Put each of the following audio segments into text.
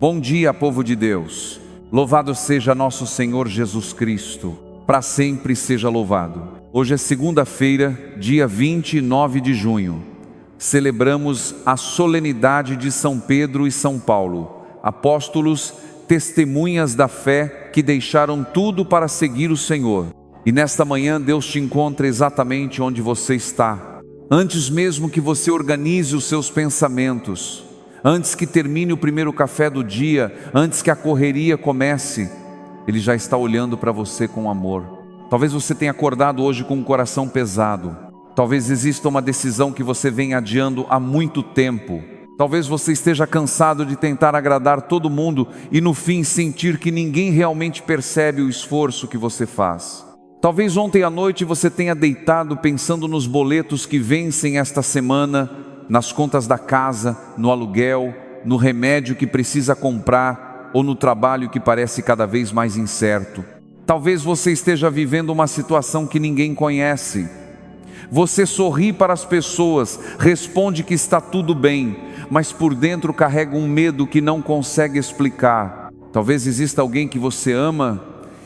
Bom dia, povo de Deus. Louvado seja nosso Senhor Jesus Cristo. Para sempre seja louvado. Hoje é segunda-feira, dia 29 de junho. Celebramos a solenidade de São Pedro e São Paulo, apóstolos, testemunhas da fé que deixaram tudo para seguir o Senhor. E nesta manhã Deus te encontra exatamente onde você está. Antes mesmo que você organize os seus pensamentos, antes que termine o primeiro café do dia, antes que a correria comece, Ele já está olhando para você com amor. Talvez você tenha acordado hoje com um coração pesado. Talvez exista uma decisão que você vem adiando há muito tempo. Talvez você esteja cansado de tentar agradar todo mundo e no fim sentir que ninguém realmente percebe o esforço que você faz. Talvez ontem à noite você tenha deitado pensando nos boletos que vencem esta semana, nas contas da casa, no aluguel, no remédio que precisa comprar ou no trabalho que parece cada vez mais incerto. Talvez você esteja vivendo uma situação que ninguém conhece. Você sorri para as pessoas, responde que está tudo bem, mas por dentro carrega um medo que não consegue explicar. Talvez exista alguém que você ama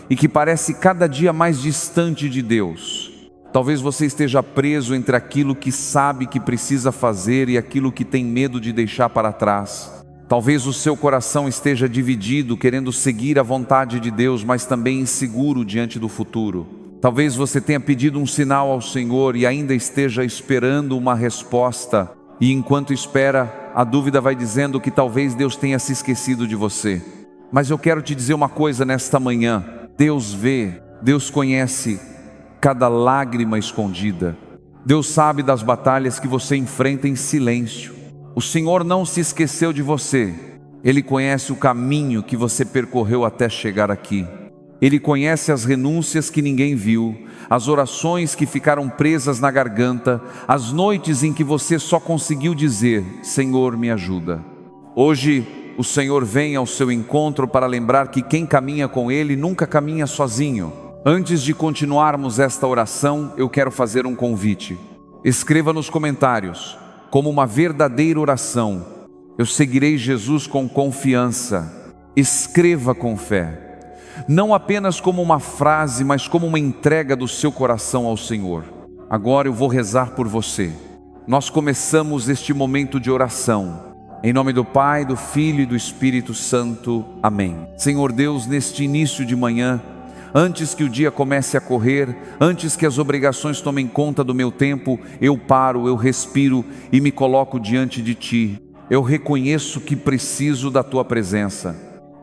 e que parece cada dia mais distante de Deus. Talvez você esteja preso entre aquilo que sabe que precisa fazer e aquilo que tem medo de deixar para trás. Talvez o seu coração esteja dividido, querendo seguir a vontade de Deus, mas também inseguro diante do futuro. Talvez você tenha pedido um sinal ao Senhor e ainda esteja esperando uma resposta. E enquanto espera, a dúvida vai dizendo que talvez Deus tenha se esquecido de você. Mas eu quero te dizer uma coisa nesta manhã. Deus vê, Deus conhece cada lágrima escondida. Deus sabe das batalhas que você enfrenta em silêncio. O Senhor não se esqueceu de você. Ele conhece o caminho que você percorreu até chegar aqui. Ele conhece as renúncias que ninguém viu, as orações que ficaram presas na garganta, as noites em que você só conseguiu dizer: Senhor, me ajuda. Hoje o Senhor vem ao seu encontro para lembrar que quem caminha com Ele nunca caminha sozinho. Antes de continuarmos esta oração, eu quero fazer um convite. Escreva nos comentários, como uma verdadeira oração: eu seguirei Jesus com confiança. Escreva com fé. Não apenas como uma frase, mas como uma entrega do seu coração ao Senhor. Agora eu vou rezar por você. Nós começamos este momento de oração. Em nome do Pai, do Filho e do Espírito Santo. Amém. Senhor Deus, neste início de manhã, antes que o dia comece a correr, antes que as obrigações tomem conta do meu tempo, eu paro, eu respiro e me coloco diante de Ti. Eu reconheço que preciso da Tua presença,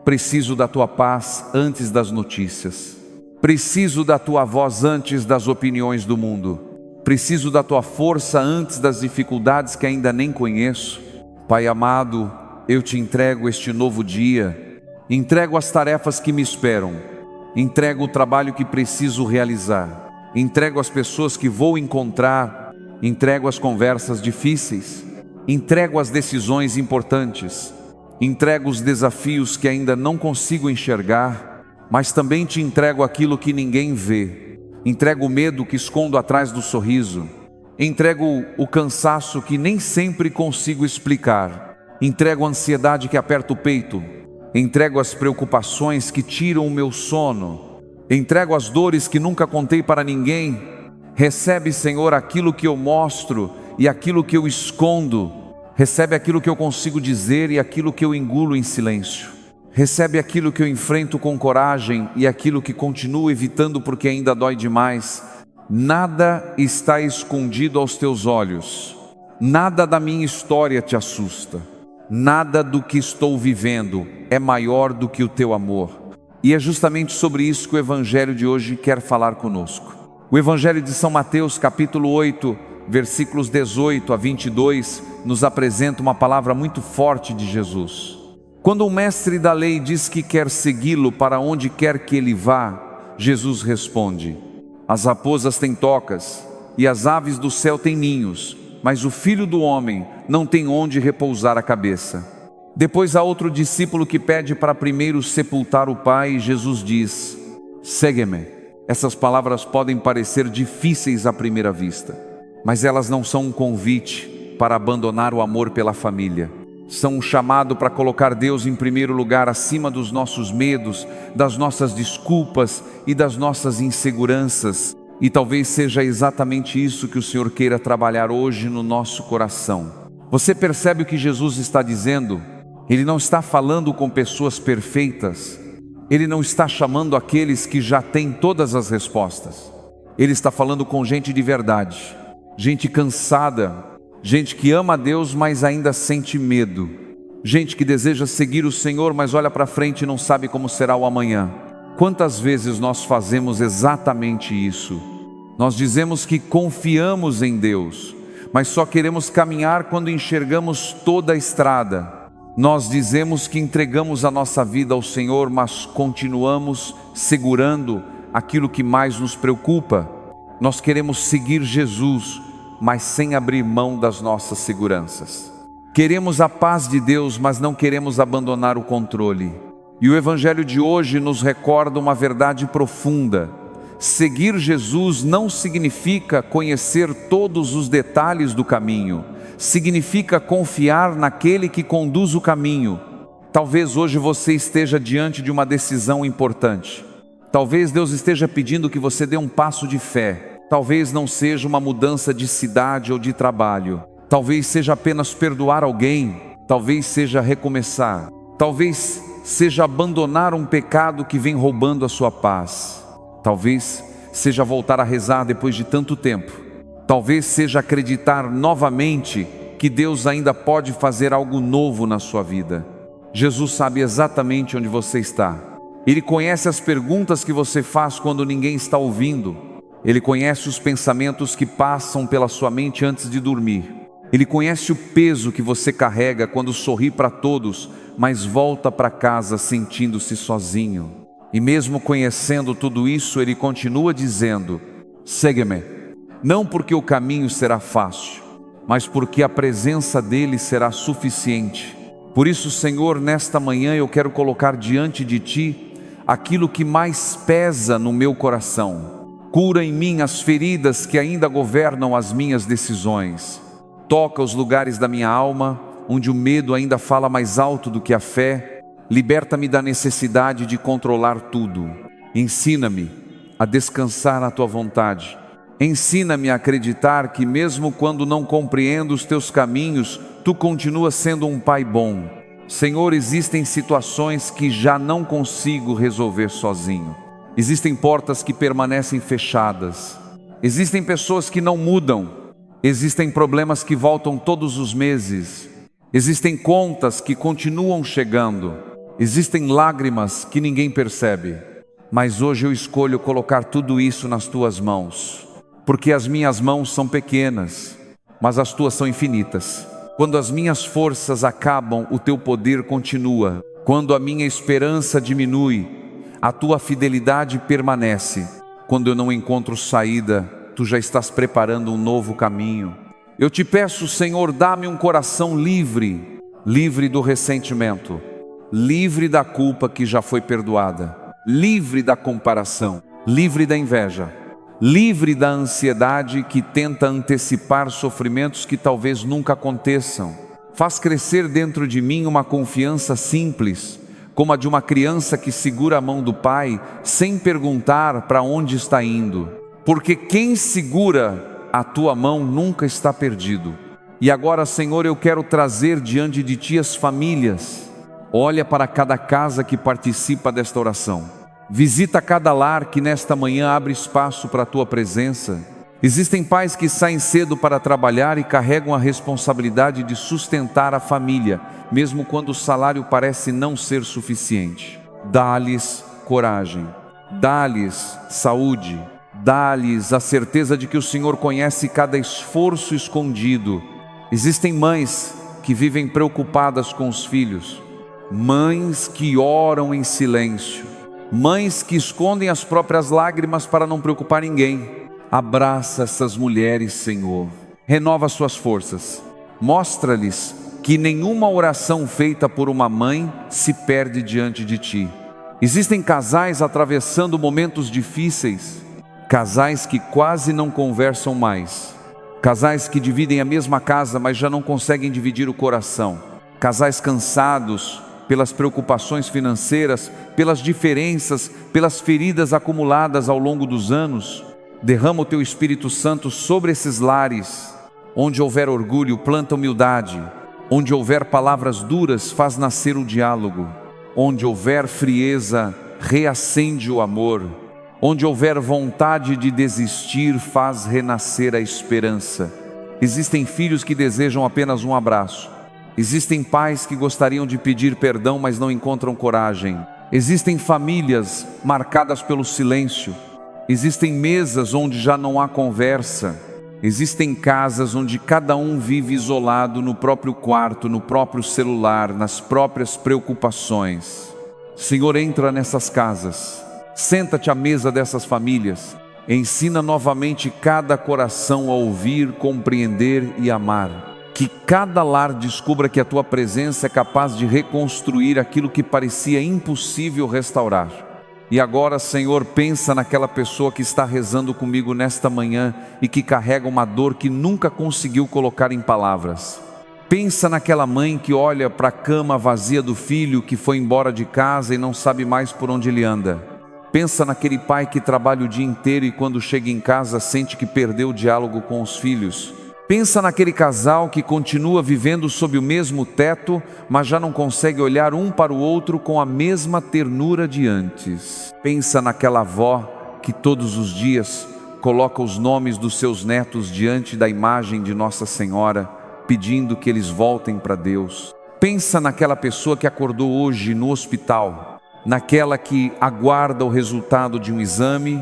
preciso da Tua paz antes das notícias, preciso da Tua voz antes das opiniões do mundo, preciso da Tua força antes das dificuldades que ainda nem conheço. Pai amado, eu Te entrego este novo dia, entrego as tarefas que me esperam, entrego o trabalho que preciso realizar, entrego as pessoas que vou encontrar, entrego as conversas difíceis, entrego as decisões importantes, entrego os desafios que ainda não consigo enxergar, mas também Te entrego aquilo que ninguém vê, entrego o medo que escondo atrás do sorriso, entrego o cansaço que nem sempre consigo explicar, entrego a ansiedade que aperta o peito, entrego as preocupações que tiram o meu sono, entrego as dores que nunca contei para ninguém. Recebe, Senhor, aquilo que eu mostro e aquilo que eu escondo. Recebe aquilo que eu consigo dizer e aquilo que eu engulo em silêncio. Recebe aquilo que eu enfrento com coragem e aquilo que continuo evitando porque ainda dói demais. Nada está escondido aos Teus olhos. Nada da minha história te assusta. Nada do que estou vivendo é maior do que o Teu amor. E é justamente sobre isso que o Evangelho de hoje quer falar conosco. O Evangelho de São Mateus, capítulo 8, versículos 18 a 22, nos apresenta uma palavra muito forte de Jesus. Quando o mestre da lei diz que quer segui-lo para onde quer que ele vá, Jesus responde: as raposas têm tocas e as aves do céu têm ninhos, mas o Filho do Homem não tem onde repousar a cabeça. Depois há outro discípulo que pede para primeiro sepultar o Pai, e Jesus diz: segue-me. Essas palavras podem parecer difíceis à primeira vista, mas elas não são um convite para abandonar o amor pela família. são um chamado para colocar Deus em primeiro lugar, acima dos nossos medos, das nossas desculpas e das nossas inseguranças. E talvez seja exatamente isso que o Senhor queira trabalhar hoje no nosso coração. Você percebe o que Jesus está dizendo? Ele não está falando com pessoas perfeitas. Ele não está chamando aqueles que já têm todas as respostas. Ele está falando com gente de verdade, gente cansada, gente que ama a Deus, mas ainda sente medo, gente que deseja seguir o Senhor, mas olha para frente e não sabe como será o amanhã. Quantas vezes nós fazemos exatamente isso? Nós dizemos que confiamos em Deus, mas só queremos caminhar quando enxergamos toda a estrada. Nós dizemos que entregamos a nossa vida ao Senhor, mas continuamos segurando aquilo que mais nos preocupa. Nós queremos seguir Jesus, mas sem abrir mão das nossas seguranças. Queremos a paz de Deus, mas não queremos abandonar o controle. E o Evangelho de hoje nos recorda uma verdade profunda. Seguir Jesus não significa conhecer todos os detalhes do caminho. Significa confiar naquele que conduz o caminho. Talvez hoje você esteja diante de uma decisão importante. Talvez Deus esteja pedindo que você dê um passo de fé. Talvez não seja uma mudança de cidade ou de trabalho. Talvez seja apenas perdoar alguém. Talvez seja recomeçar. Talvez seja abandonar um pecado que vem roubando a sua paz. Talvez seja voltar a rezar depois de tanto tempo. Talvez seja acreditar novamente que Deus ainda pode fazer algo novo na sua vida. Jesus sabe exatamente onde você está. Ele conhece as perguntas que você faz quando ninguém está ouvindo. Ele conhece os pensamentos que passam pela sua mente antes de dormir. Ele conhece o peso que você carrega quando sorri para todos, mas volta para casa sentindo-se sozinho. E mesmo conhecendo tudo isso, Ele continua dizendo: segue-me. Não porque o caminho será fácil, mas porque a presença dEle será suficiente. Por isso, Senhor, nesta manhã eu quero colocar diante de Ti aquilo que mais pesa no meu coração. Cura em mim as feridas que ainda governam as minhas decisões. Toca os lugares da minha alma, onde o medo ainda fala mais alto do que a fé. Liberta-me da necessidade de controlar tudo. Ensina-me a descansar na Tua vontade. Ensina-me a acreditar que mesmo quando não compreendo os Teus caminhos, Tu continuas sendo um Pai bom. Senhor, existem situações que já não consigo resolver sozinho. Existem portas que permanecem fechadas. Existem pessoas que não mudam. Existem problemas que voltam todos os meses. Existem contas que continuam chegando. Existem lágrimas que ninguém percebe. Mas hoje eu escolho colocar tudo isso nas Tuas mãos. Porque as minhas mãos são pequenas, mas as Tuas são infinitas. Quando as minhas forças acabam, o Teu poder continua. Quando a minha esperança diminui, a Tua fidelidade permanece. Quando eu não encontro saída, Tu já estás preparando um novo caminho. Eu Te peço, Senhor, dá-me um coração livre, livre do ressentimento, livre da culpa que já foi perdoada, livre da comparação, livre da inveja, livre da ansiedade que tenta antecipar sofrimentos que talvez nunca aconteçam. Faz crescer dentro de mim uma confiança simples, como a de uma criança que segura a mão do pai sem perguntar para onde está indo. Porque quem segura a tua mão nunca está perdido. E agora, Senhor, eu quero trazer diante de Ti as famílias. Olha para cada casa que participa desta oração. Visita cada lar que nesta manhã abre espaço para a Tua presença. Existem pais que saem cedo para trabalhar e carregam a responsabilidade de sustentar a família, mesmo quando o salário parece não ser suficiente. Dá-lhes coragem, dá-lhes saúde, dá-lhes a certeza de que o Senhor conhece cada esforço escondido. Existem mães que vivem preocupadas com os filhos, mães que oram em silêncio, mães que escondem as próprias lágrimas para não preocupar ninguém. Abraça essas mulheres, Senhor. Renova suas forças. Mostra-lhes que nenhuma oração feita por uma mãe se perde diante de Ti. Existem casais atravessando momentos difíceis, casais que quase não conversam mais, casais que dividem a mesma casa, mas já não conseguem dividir o coração. casais cansados pelas preocupações financeiras, pelas diferenças, pelas feridas acumuladas ao longo dos anos. Derrama o Teu Espírito Santo sobre esses lares. Onde houver orgulho, planta humildade. Onde houver palavras duras, faz nascer o diálogo. Onde houver frieza, reacende o amor. Onde houver vontade de desistir, faz renascer a esperança. Existem filhos que desejam apenas um abraço. Existem pais que gostariam de pedir perdão, mas não encontram coragem. Existem famílias marcadas pelo silêncio. Existem mesas onde já não há conversa. Existem casas onde cada um vive isolado no próprio quarto, no próprio celular, nas próprias preocupações. Senhor, entra nessas casas. Senta-te à mesa dessas famílias. Ensina novamente cada coração a ouvir, compreender e amar. Que cada lar descubra que a Tua presença é capaz de reconstruir aquilo que parecia impossível restaurar. E agora, Senhor, pensa naquela pessoa que está rezando comigo nesta manhã e que carrega uma dor que nunca conseguiu colocar em palavras. Pensa naquela mãe que olha para a cama vazia do filho que foi embora de casa e não sabe mais por onde ele anda. Pensa naquele pai que trabalha o dia inteiro e quando chega em casa sente que perdeu o diálogo com os filhos. Pensa naquele casal que continua vivendo sob o mesmo teto, mas já não consegue olhar um para o outro com a mesma ternura de antes. Pensa naquela avó que todos os dias coloca os nomes dos seus netos diante da imagem de Nossa Senhora, pedindo que eles voltem para Deus. Pensa naquela pessoa que acordou hoje no hospital, naquela que aguarda o resultado de um exame,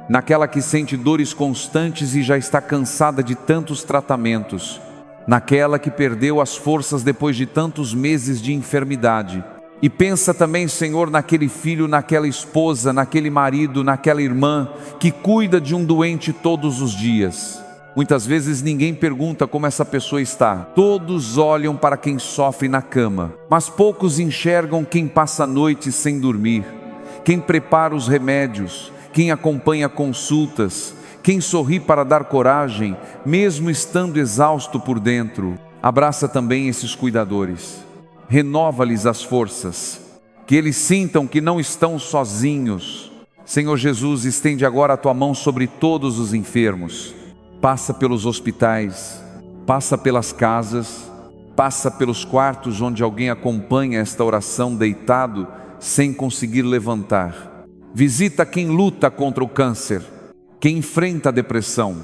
naquela que sente dores constantes e já está cansada de tantos tratamentos, naquela que perdeu as forças depois de tantos meses de enfermidade. E pensa também, Senhor, naquele filho, naquela esposa, naquele marido, naquela irmã que cuida de um doente todos os dias. Muitas vezes ninguém pergunta como essa pessoa está. Todos olham para quem sofre na cama, mas poucos enxergam quem passa noites sem dormir, quem prepara os remédios, quem acompanha consultas, quem sorri para dar coragem, mesmo estando exausto por dentro. Abraça também esses cuidadores. Renova-lhes as forças, que eles sintam que não estão sozinhos. Senhor Jesus, estende agora a Tua mão sobre todos os enfermos. Passa pelos hospitais, passa pelas casas, passa pelos quartos onde alguém acompanha esta oração deitado sem conseguir levantar. Visita quem luta contra o câncer, quem enfrenta a depressão,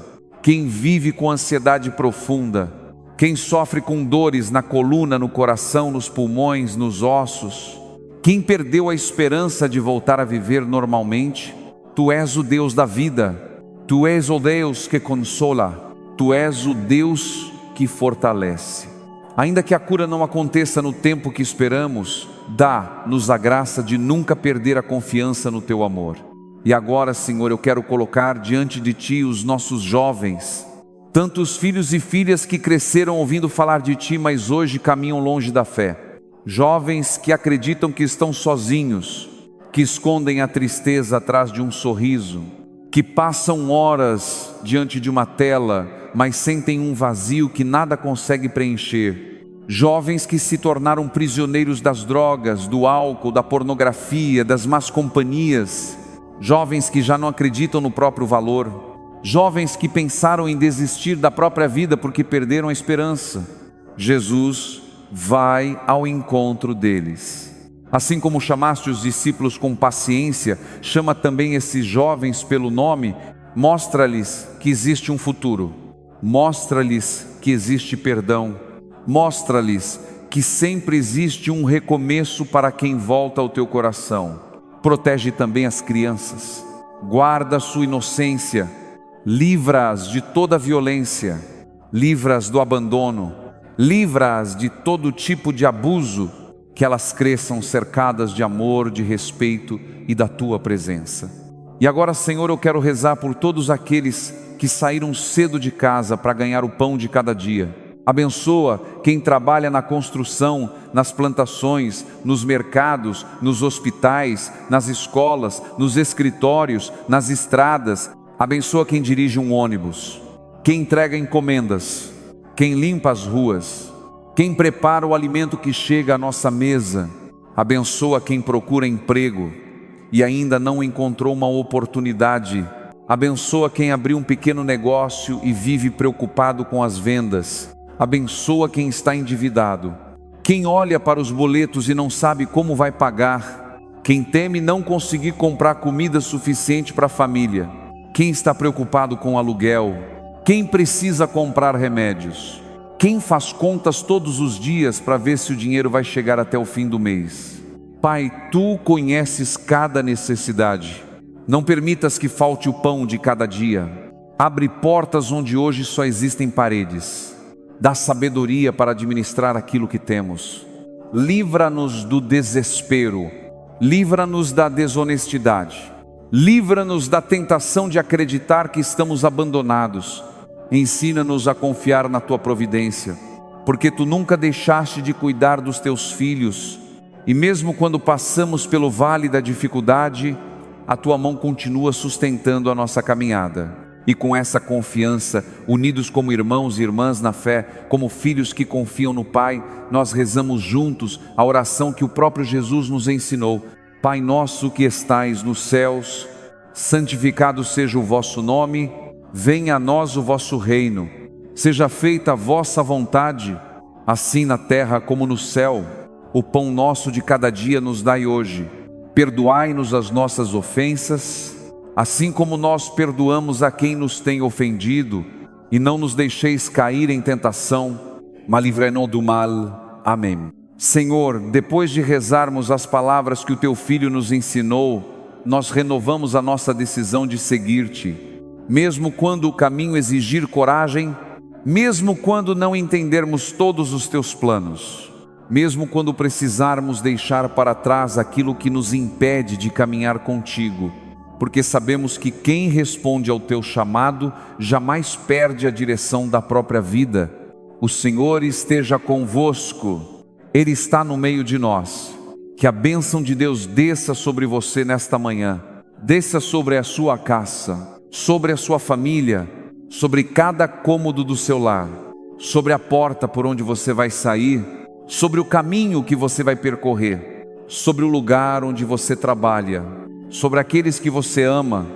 quem vive com ansiedade profunda, quem sofre com dores na coluna, no coração, nos pulmões, nos ossos, quem perdeu a esperança de voltar a viver normalmente. Tu és o Deus da vida. Tu és o Deus que consola, Tu és o Deus que fortalece. Ainda que a cura não aconteça no tempo que esperamos, dá-nos a graça de nunca perder a confiança no Teu amor. E agora, Senhor, eu quero colocar diante de Ti os nossos jovens, tantos filhos e filhas que cresceram ouvindo falar de Ti, mas hoje caminham longe da fé. Jovens que acreditam que estão sozinhos, que escondem a tristeza atrás de um sorriso, que passam horas diante de uma tela, mas sentem um vazio que nada consegue preencher. Jovens que se tornaram prisioneiros das drogas, do álcool, da pornografia, das más companhias. Jovens que já não acreditam no próprio valor. Jovens que pensaram em desistir da própria vida porque perderam a esperança. Jesus vai ao encontro deles. Assim como chamaste os discípulos com paciência, chama também esses jovens pelo nome. Mostra-lhes que existe um futuro. Mostra-lhes que existe perdão. Mostra-lhes que sempre existe um recomeço para quem volta ao teu coração. Protege também as crianças. Guarda sua inocência. Livra-as de toda violência. Livra-as do abandono. Livra-as de todo tipo de abuso. Que elas cresçam cercadas de amor, de respeito e da Tua presença. E agora, Senhor, eu quero rezar por todos aqueles que saíram cedo de casa para ganhar o pão de cada dia. Abençoa quem trabalha na construção, nas plantações, nos mercados, nos hospitais, nas escolas, nos escritórios, nas estradas. Abençoa quem dirige um ônibus, quem entrega encomendas, quem limpa as ruas, quem prepara o alimento que chega à nossa mesa, abençoa quem procura emprego e ainda não encontrou uma oportunidade, abençoa quem abriu um pequeno negócio e vive preocupado com as vendas, abençoa quem está endividado, quem olha para os boletos e não sabe como vai pagar, quem teme não conseguir comprar comida suficiente para a família, quem está preocupado com aluguel, quem precisa comprar remédios, quem faz contas todos os dias para ver se o dinheiro vai chegar até o fim do mês. Pai, Tu conheces cada necessidade. Não permitas que falte o pão de cada dia. Abre portas onde hoje só existem paredes. Dá sabedoria para administrar aquilo que temos. Livra-nos do desespero. Livra-nos da desonestidade. Livra-nos da tentação de acreditar que estamos abandonados. Ensina-nos a confiar na Tua providência, porque Tu nunca deixaste de cuidar dos Teus filhos, e mesmo quando passamos pelo vale da dificuldade, a Tua mão continua sustentando a nossa caminhada. E com essa confiança, unidos como irmãos e irmãs na fé, como filhos que confiam no Pai, nós rezamos juntos a oração que o próprio Jesus nos ensinou. Pai nosso que estais nos céus, santificado seja o vosso nome, venha a nós o vosso reino, seja feita a vossa vontade, assim na terra como no céu. O pão nosso de cada dia nos dai hoje. Perdoai-nos as nossas ofensas, assim como nós perdoamos a quem nos tem ofendido, e não nos deixeis cair em tentação, mas livrai-nos do mal. Amém. Senhor, depois de rezarmos as palavras que o Teu Filho nos ensinou, nós renovamos a nossa decisão de seguir-Te. Mesmo quando o caminho exigir coragem, mesmo quando não entendermos todos os Teus planos, mesmo quando precisarmos deixar para trás aquilo que nos impede de caminhar contigo, porque sabemos que quem responde ao Teu chamado jamais perde a direção da própria vida. O Senhor esteja convosco, Ele está no meio de nós. Que a bênção de Deus desça sobre você nesta manhã, desça sobre a sua casa, sobre a sua família, sobre cada cômodo do seu lar, sobre a porta por onde você vai sair, sobre o caminho que você vai percorrer, sobre o lugar onde você trabalha, sobre aqueles que você ama.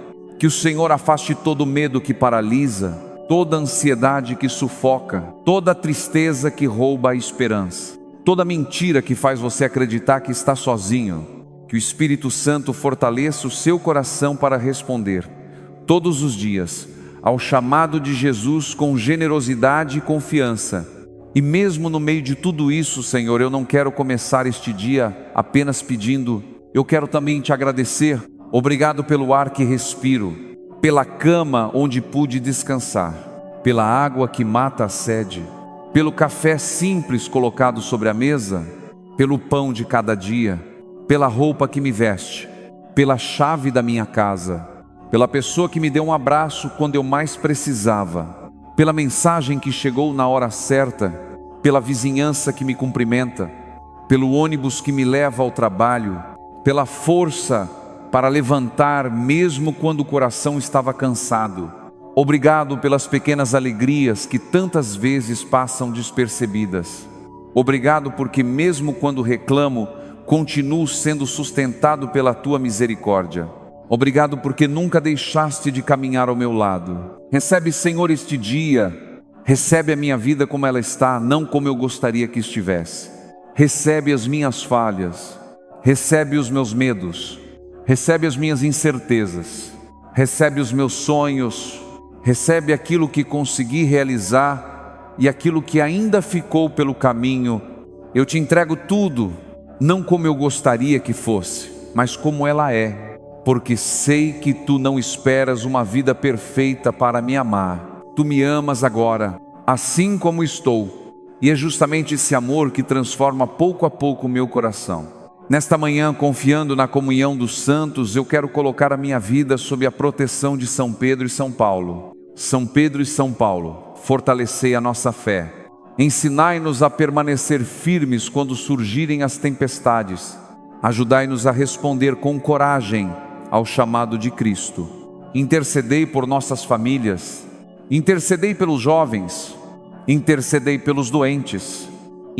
Que o Senhor afaste todo medo que paralisa, toda ansiedade que sufoca, toda tristeza que rouba a esperança, toda mentira que faz você acreditar que está sozinho. Que o Espírito Santo fortaleça o seu coração para responder todos os dias ao chamado de Jesus com generosidade e confiança. E mesmo no meio de tudo isso, Senhor, eu não quero começar este dia apenas pedindo, eu quero também Te agradecer. Obrigado pelo ar que respiro, pela cama onde pude descansar, pela água que mata a sede, pelo café simples colocado sobre a mesa, pelo pão de cada dia, pela roupa que me veste, pela chave da minha casa, pela pessoa que me deu um abraço quando eu mais precisava, pela mensagem que chegou na hora certa, pela vizinhança que me cumprimenta, pelo ônibus que me leva ao trabalho, pela força para levantar mesmo quando o coração estava cansado. Obrigado pelas pequenas alegrias que tantas vezes passam despercebidas. Obrigado porque mesmo quando reclamo, continuo sendo sustentado pela Tua misericórdia. Obrigado porque nunca deixaste de caminhar ao meu lado. Recebe, Senhor, este dia. Recebe a minha vida como ela está, não como eu gostaria que estivesse. Recebe as minhas falhas. Recebe os meus medos. Recebe as minhas incertezas. Recebe os meus sonhos. Recebe aquilo que consegui realizar e aquilo que ainda ficou pelo caminho. Eu Te entrego tudo, não como eu gostaria que fosse, mas como ela é. Porque sei que Tu não esperas uma vida perfeita para me amar. Tu me amas agora, assim como estou. E é justamente esse amor que transforma pouco a pouco o meu coração. Nesta manhã, confiando na comunhão dos santos, eu quero colocar a minha vida sob a proteção de São Pedro e São Paulo. São Pedro e São Paulo, fortalecei a nossa fé. Ensinai-nos a permanecer firmes quando surgirem as tempestades. Ajudai-nos a responder com coragem ao chamado de Cristo. Intercedei por nossas famílias, intercedei pelos jovens, intercedei pelos doentes,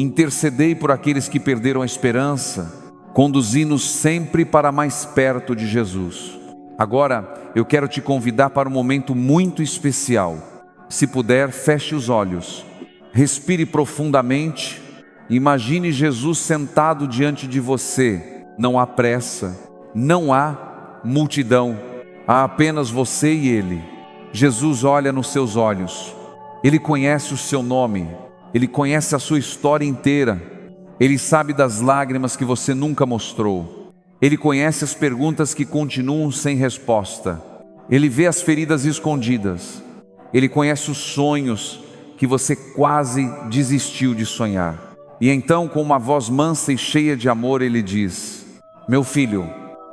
intercedei por aqueles que perderam a esperança, conduzi-nos sempre para mais perto de Jesus. Agora, eu quero te convidar para um momento muito especial. Se puder, feche os olhos, respire profundamente, imagine Jesus sentado diante de você. Não há pressa, não há multidão, há apenas você e Ele. Jesus olha nos seus olhos, Ele conhece o seu nome, Ele conhece a sua história inteira, Ele sabe das lágrimas que você nunca mostrou, Ele conhece as perguntas que continuam sem resposta, Ele vê as feridas escondidas, Ele conhece os sonhos que você quase desistiu de sonhar. E então, com uma voz mansa e cheia de amor, Ele diz: meu filho,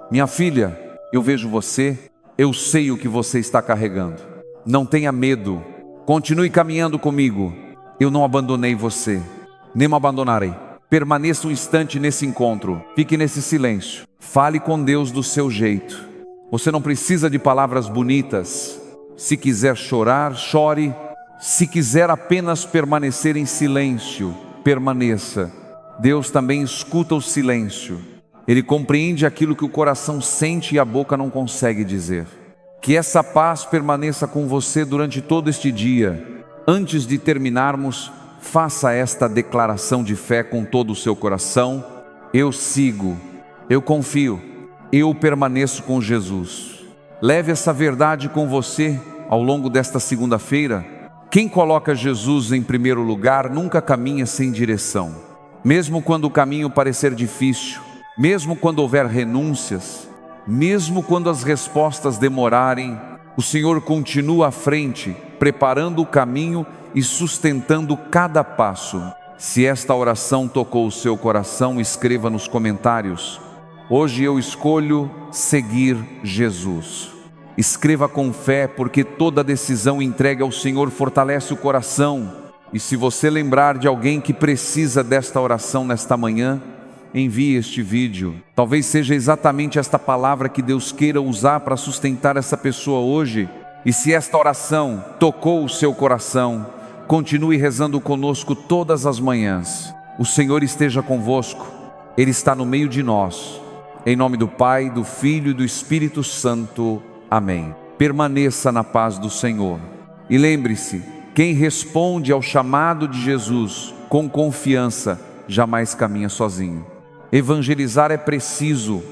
minha filha, eu vejo você, eu sei o que você está carregando. Não tenha medo, continue caminhando comigo. Eu não abandonei você, nem me abandonarei. Permaneça um instante nesse encontro, fique nesse silêncio, fale com Deus do seu jeito. Você não precisa de palavras bonitas. Se quiser chorar, chore. Se quiser apenas permanecer em silêncio, permaneça. Deus também escuta o silêncio. Ele compreende aquilo que o coração sente e a boca não consegue dizer. Que essa paz permaneça com você durante todo este dia. Antes de terminarmos, faça esta declaração de fé com todo o seu coração. Eu sigo, eu confio, eu permaneço com Jesus. Leve essa verdade com você ao longo desta segunda-feira. Quem coloca Jesus em primeiro lugar nunca caminha sem direção. Mesmo quando o caminho parecer difícil, mesmo quando houver renúncias, mesmo quando as respostas demorarem, o Senhor continua à frente, preparando o caminho e sustentando cada passo. Se esta oração tocou o seu coração, escreva nos comentários: hoje eu escolho seguir Jesus. Escreva com fé, porque toda decisão entregue ao Senhor fortalece o coração. E se você lembrar de alguém que precisa desta oração nesta manhã, envie este vídeo. Talvez seja exatamente esta palavra que Deus queira usar para sustentar essa pessoa hoje. E se esta oração tocou o seu coração, continue rezando conosco todas as manhãs. O Senhor esteja convosco, Ele está no meio de nós. Em nome do Pai, do Filho e do Espírito Santo. Amém. Permaneça na paz do Senhor. E lembre-se, quem responde ao chamado de Jesus com confiança, jamais caminha sozinho. Evangelizar é preciso,